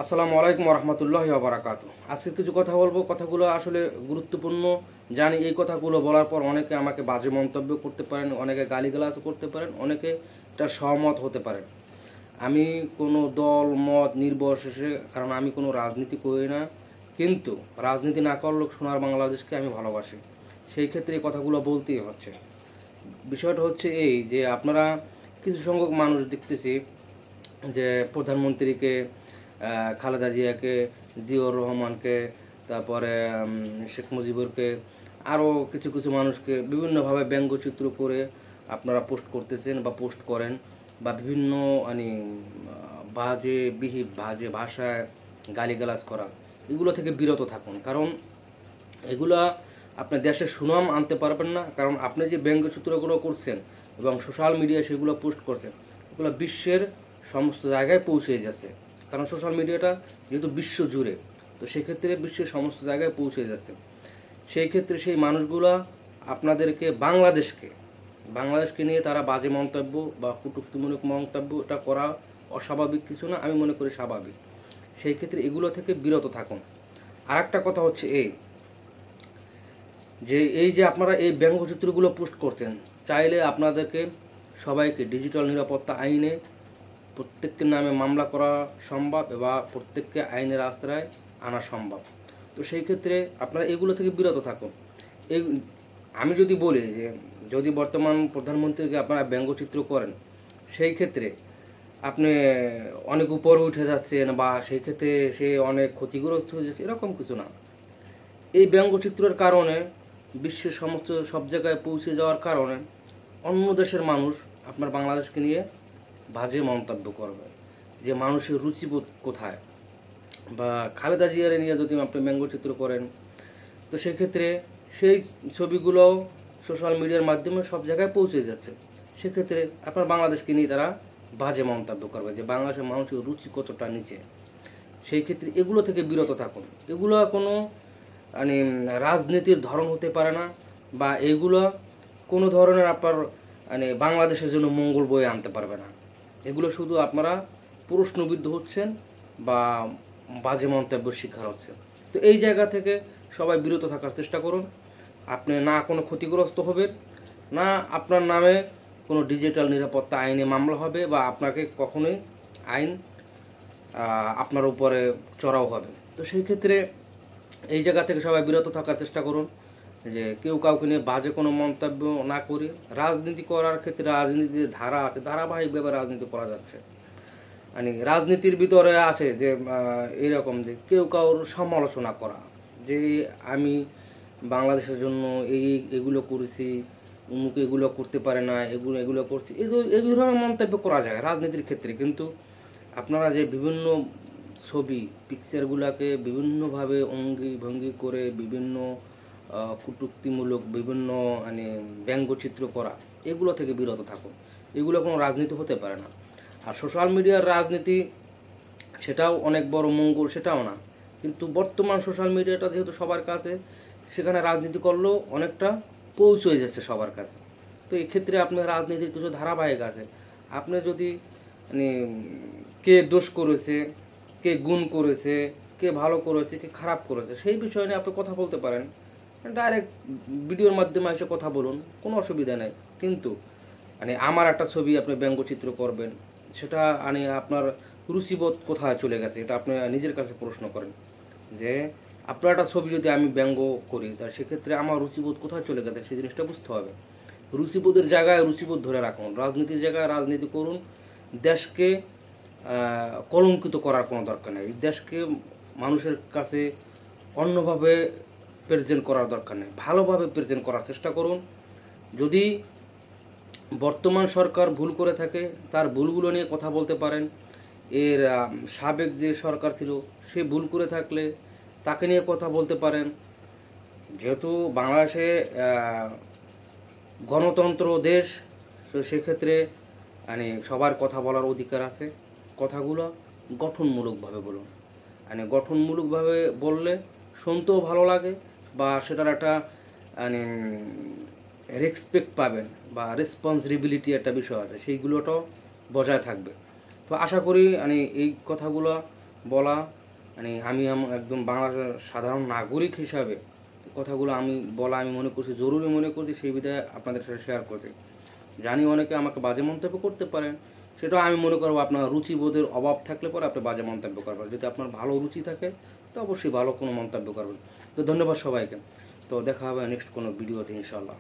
আসসালামু আলাইকুম রহমতুল্লাহি ওয়া বারাকাতুহু। আজকে কিছু কথা বলবো, কথাগুলো আসলে গুরুত্বপূর্ণ। জানি এই কথাগুলো বলার পর অনেকে আমাকে বাজে মন্তব্য করতে পারেন, অনেকে গালিগালাজ করতে পারেন, অনেকে এটা সহমত হতে পারেন। আমি কোনো দল মত নির্বিশেষে, কারণ আমি কোনো রাজনীতি করি না, কিন্তু রাজনীতি না করলেও সোনার বাংলাদেশকে আমি ভালোবাসি, সেই ক্ষেত্রে এই কথাগুলো বলতেই হচ্ছে। বিষয়টা হচ্ছে এই যে আপনারা কিছু সংখ্যক মানুষ দেখতেছি যে প্রধানমন্ত্রীকে, খালেদা জিয়াকে, জিয়াউর রহমানকে, তারপরে শেখ মুজিবুরকে, আরও কিছু কিছু মানুষকে বিভিন্নভাবে ব্যঙ্গচিত্র করে আপনারা পোস্ট করতেছেন বা পোস্ট করেন, বা বিভিন্ন মানে বাজে ভাষায় গালিগালাজ করা, এগুলো থেকে বিরত থাকুন। কারণ এগুলা আপনার দেশের সুনাম আনতে পারবেন না। কারণ আপনি যে ব্যঙ্গচিত্রগুলো করছেন এবং সোশ্যাল মিডিয়ায় সেগুলো পোস্ট করছেন, এগুলো বিশ্বের সমস্ত জায়গায় পৌঁছে যাচ্ছে। কারণ সোশ্যাল মিডিয়াটা যেহেতু বিশ্ব জুড়ে, তো সেক্ষেত্রে বিশ্বের সমস্ত জায়গায় পৌঁছে যাচ্ছে। সেই ক্ষেত্রে সেই মানুষগুলা আপনাদেরকে বাংলাদেশকে নিয়ে তারা বাজে মন্তব্য বা কটূক্তিমূলক মন্তব্য, এটা করা অস্বাভাবিক কিছু না, আমি মনে করি স্বাভাবিক। সেই ক্ষেত্রে এগুলো থেকে বিরত থাকুন। আর একটা কথা হচ্ছে এই যে আপনারা এই ব্যঙ্গচিত্রগুলো পোস্ট করছেন, চাইলে আপনাদেরকে সবাইকে ডিজিটাল নিরাপত্তা আইনে প্রত্যেকের নামে মামলা করা সম্ভব এবং প্রত্যেককে আইনের আশ্রয় আনা সম্ভব। তো সেই ক্ষেত্রে আপনারা এগুলো থেকে বিরত থাকুন। এই আমি যদি বলি যে যদি বর্তমান প্রধানমন্ত্রীকে আপনারা ব্যঙ্গচিত্র করেন, সেই ক্ষেত্রে আপনি অনেক উপরে উঠে যাচ্ছেন বা সেই ক্ষেত্রে সে অনেক ক্ষতিগ্রস্ত হয়ে যাচ্ছে, এরকম কিছু না। এই ব্যঙ্গচিত্রের কারণে বিশ্বের সমস্ত সব জায়গায় পৌঁছে যাওয়ার কারণে অন্য দেশের মানুষ আপনার বাংলাদেশকে নিয়ে বাজে মন্তব্য করবে, যে মানুষের রুচিবোধ কোথায়। বা খালেদা জিয়ারে নিয়ে যদি আপনি ব্যঙ্গচিত্র করেন, তো সেক্ষেত্রে সেই ছবিগুলো সোশ্যাল মিডিয়ার মাধ্যমে সব জায়গায় পৌঁছে যাচ্ছে। সেক্ষেত্রে আপনার বাংলাদেশকে নিয়ে তারা বাজে মন্তব্য করবে, যে বাংলাদেশের মানুষের রুচি কতটা নিচে। সেই ক্ষেত্রে এগুলো থেকে বিরত থাকুন। এগুলো কোনো মানে রাজনীতির ধরন হতে পারে না, বা এগুলো কোনো ধরনের আপনার মানে বাংলাদেশের জন্য মঙ্গল বয়ে আনতে পারবে না। এগুলো শুধু আপনারা প্রশ্নবিদ্ধ হচ্ছেন বা বাজে মন্তব্যের শিকার হচ্ছেন। তো এই জায়গা থেকে সবাই বিরত থাকার চেষ্টা করুন। আপনি না কোনো ক্ষতিগ্রস্ত হবেন, না আপনার নামে কোনো ডিজিটাল নিরাপত্তা আইনে মামলা হবে, বা আপনাকে কখনোই আইন আপনার উপরে চড়াও হবে। তো সেই ক্ষেত্রে এই জায়গা থেকে সবাই বিরত থাকার চেষ্টা করুন, যে কেউ কাউকে নিয়ে বাজে কোনো মন্তব্য না করি। রাজনীতি করার ক্ষেত্রে রাজনীতির ধারা আছে, ধারাবাহিকভাবে রাজনীতি করা যাচ্ছে। মানে রাজনীতির ভিতরে আছে যে এরকম যে কেউ কারোর সমালোচনা করা, যে আমি বাংলাদেশের জন্য এগুলো করেছি, অমুক এগুলো করতে পারে না, এগুলো করছি, এই ধরনের মন্তব্য করা যায় রাজনীতির ক্ষেত্রে। কিন্তু আপনারা যে বিভিন্ন ছবি পিকচারগুলোকে বিভিন্নভাবে অঙ্গি ভঙ্গি করে বিভিন্ন কটূক্তিমূলক বিভিন্ন মানে ব্যঙ্গচিত্র করা, এগুলো থেকে বিরত থাকুন। এগুলো কোনো রাজনীতি হতে পারে না। আর সোশ্যাল মিডিয়ার রাজনীতি, সেটাও অনেক বড় মঙ্গল, সেটাও না। কিন্তু বর্তমান সোশ্যাল মিডিয়াটা যেহেতু সবার কাছে, সেখানে রাজনীতি করলেও অনেকটা পৌঁছে যাচ্ছে সবার কাছে। তো এক্ষেত্রে আপনার রাজনীতির কিছু ধারাবাহিক আছে। আপনি যদি মানে কে দোষ করেছে, কে গুণ করেছে, কে ভালো করেছে, কে খারাপ করেছে, সেই বিষয় নিয়ে আপনি কথা বলতে পারেন। ডাইরেক্ট ভিডিওর মাধ্যমে এসে কথা বলুন, কোনো অসুবিধা নেই। কিন্তু মানে আমার একটা ছবি আপনি ব্যঙ্গচিত্র করবেন, সেটা মানে আপনার রুচিবোধ কোথায় চলে গেছে, এটা আপনি নিজের কাছে প্রশ্ন করেন। যে আপনার একটা ছবি যদি আমি ব্যঙ্গ করি, তা সেক্ষেত্রে আমার রুচিবোধ কোথায় চলে গেছে, সেই জিনিসটা বুঝতে হবে। রুচিবোধের জায়গায় রুচিবোধ ধরে রাখুন, রাজনীতির জায়গায় রাজনীতি করুন। দেশকে কলঙ্কিত করার কোনো দরকার নেই। দেশকে মানুষের কাছে অন্যভাবে প্রেজেন্ট করার দরকার নেই, ভালোভাবে প্রেজেন্ট করার চেষ্টা করুন। যদি বর্তমান সরকার ভুল করে থাকে, তার ভুলগুলো নিয়ে কথা বলতে পারেন। এর সাবেক যে সরকার ছিল, সে ভুল করে থাকলে তাকে নিয়ে কথা বলতে পারেন। যেহেতু বাংলাদেশে গণতন্ত্র দেশ, তো সেক্ষেত্রে মানে সবার কথা বলার অধিকার আছে। কথাগুলো গঠনমূলকভাবে বলুন। মানে গঠনমূলকভাবে বললে শুনতেও ভালো লাগে, বা সেটার একটা মানে রেসপেক্ট পাবেন, বা রেসপন্সিবিলিটি একটা বিষয় আছে, সেইগুলোটাও বজায় থাকবে। তো আশা করি মানে এই কথাগুলো বলা, মানে আমি একদম বাংলাদেশের সাধারণ নাগরিক হিসাবে কথাগুলো আমি বলা আমি মনে করছি জরুরি মনে করছি, সেই বিধায় আপনাদের সাথে শেয়ার করছি। জানি অনেকে আমাকে বাজে মন্তব্য করতে পারেন, সেটাও আমি মনে করবো আপনার রুচিবোধের অভাব থাকলে পরে আপনি বাজে মন্তব্য করবেন। যদি আপনার ভালো রুচি থাকে তো অবশ্যই ভালো কোনো মন্তব্য করবেন। তো ধন্যবাদ সবাইকে। তো দেখা হবে নেক্সট কোনো ভিডিওতে ইনশাআল্লাহ।